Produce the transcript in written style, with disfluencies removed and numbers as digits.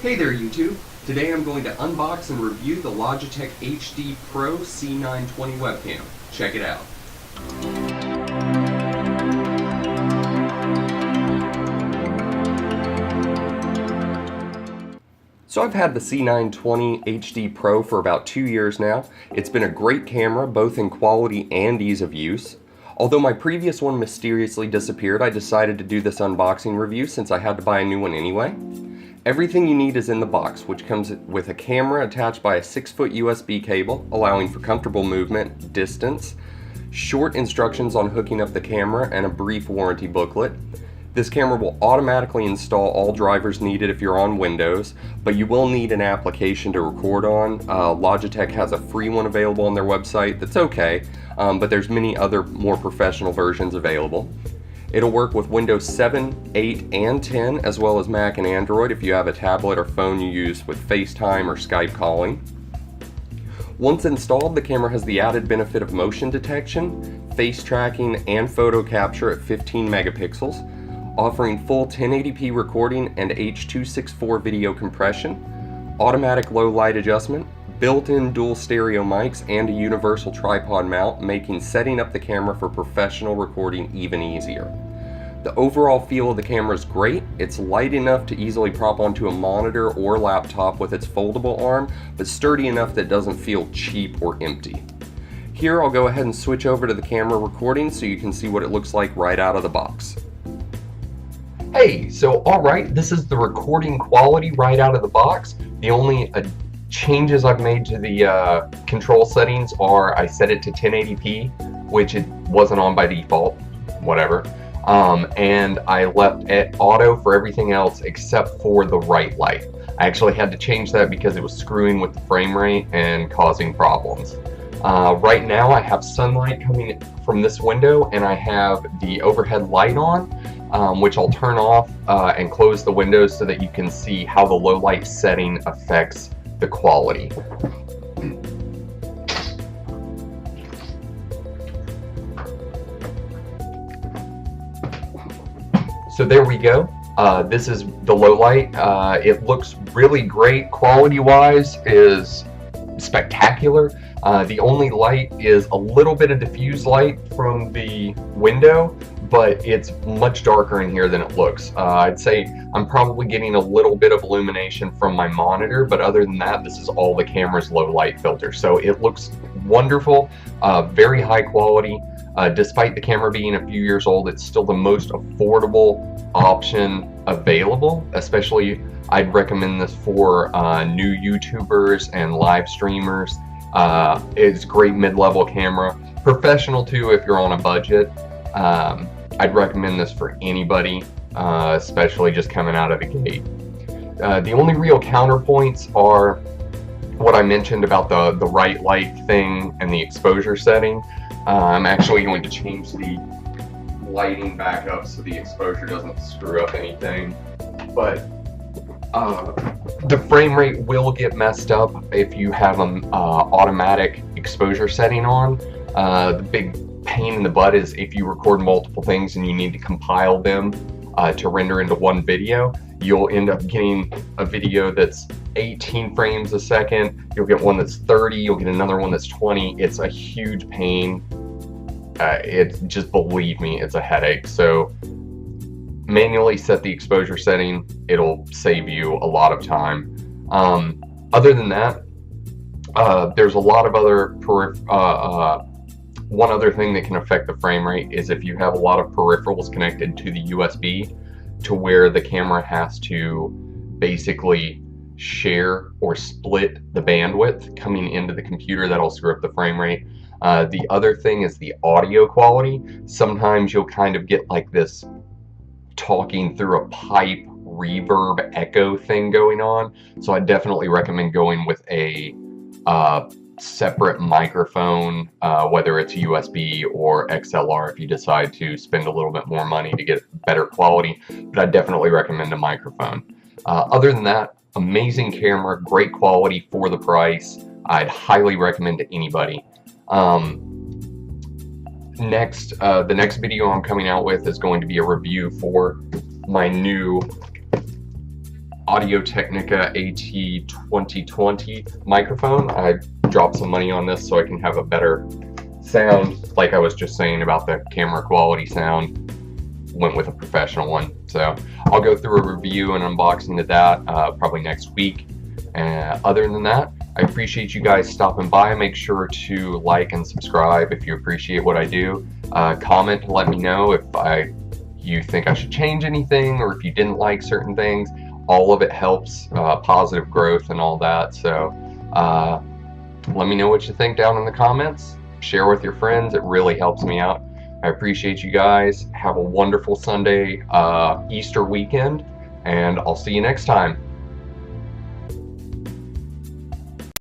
Hey there YouTube! Today I'm going to unbox and review the Logitech HD Pro C920 webcam. Check it out. So I've had the C920 HD Pro for about 2 years now. It's been a great camera both in quality and ease of use. Although my previous one mysteriously disappeared, I decided to do this unboxing review since I had to buy a new one anyway. Everything you need is in the box, which comes with a camera attached by a 6-foot USB cable, allowing for comfortable movement, distance, short instructions on hooking up the camera, and a brief warranty booklet. This camera will automatically install all drivers needed if you're on Windows, but you will need an application to record on. Logitech has a free one available on their website that's okay, but there's many other more professional versions available. It'll work with Windows 7, 8, and 10, as well as Mac and Android if you have a tablet or phone you use with FaceTime or Skype calling. Once installed, the camera has the added benefit of motion detection, face tracking, and photo capture at 15 megapixels, offering full 1080p recording and H.264 video compression, automatic low light adjustment, built-in dual stereo mics, and a universal tripod mount, making setting up the camera for professional recording even easier. The overall feel of the camera is great. It's light enough to easily prop onto a monitor or laptop with its foldable arm, but sturdy enough that it doesn't feel cheap or empty. Here I'll go ahead and switch over to the camera recording so you can see what it looks like right out of the box. Hey, so alright, this is the recording quality right out of the box. The only changes I've made to the control settings are I set it to 1080p, which it wasn't on by default, whatever, and I left it auto for everything else except for the right light. I actually had to change that because it was screwing with the frame rate and causing problems. Right now I have sunlight coming from this window and I have the overhead light on, which I'll turn off and close the windows so that you can see how the low light setting affects the quality. So there we go. This is the low light. It looks really great. Quality wise is spectacular. The only light is a little bit of diffuse light from the window, but it's much darker in here than it looks. I'd say I'm probably getting a little bit of illumination from my monitor, but other than that, this is all the camera's low light filter. So it looks wonderful, very high quality. Despite the camera being a few years old, it's still the most affordable option available. Especially, I'd recommend this for new YouTubers and live streamers. It's a great mid-level camera. Professional too if you're on a budget. I'd recommend this for anybody, especially just coming out of the gate. The only real counterpoints are what I mentioned about the right light thing and the exposure setting. I'm actually going to change the lighting back up so the exposure doesn't screw up anything. But the frame rate will get messed up if you have an automatic exposure setting on. The big pain in the butt is if you record multiple things and you need to compile them to render into one video, you'll end up getting a video that's 18 frames a second, you'll get one that's 30, you'll get another one that's 20. It's a huge pain. Just believe me, it's a headache. So manually set the exposure setting, it'll save you a lot of time. Other than that, there's a lot of other one other thing that can affect the frame rate is if you have a lot of peripherals connected to the USB to where the camera has to basically share or split the bandwidth coming into the computer. That'll screw up the frame rate. The other thing is the audio quality. Sometimes you'll kind of get like this talking through a pipe reverb echo thing going on. So I definitely recommend going with a separate microphone, whether it's USB or XLR if you decide to spend a little bit more money to get better quality, but I definitely recommend a microphone. Other than that, amazing camera, great quality for the price. I'd highly recommend to anybody. The next video I'm coming out with is going to be a review for my new Audio-Technica AT2020 microphone. I dropped some money on this so I can have a better sound. Like I was just saying about the camera quality sound, went with a professional one. So I'll go through a review and unboxing of that probably next week. Other than that, I appreciate you guys stopping by. Make sure to like and subscribe if you appreciate what I do. Comment to let me know if you think I should change anything or if you didn't like certain things. All of it helps positive growth and all that. So let me know what you think down in the comments. Share with your friends. It really helps me out. I appreciate you guys. Have a wonderful Sunday, Easter weekend, and I'll see you next time.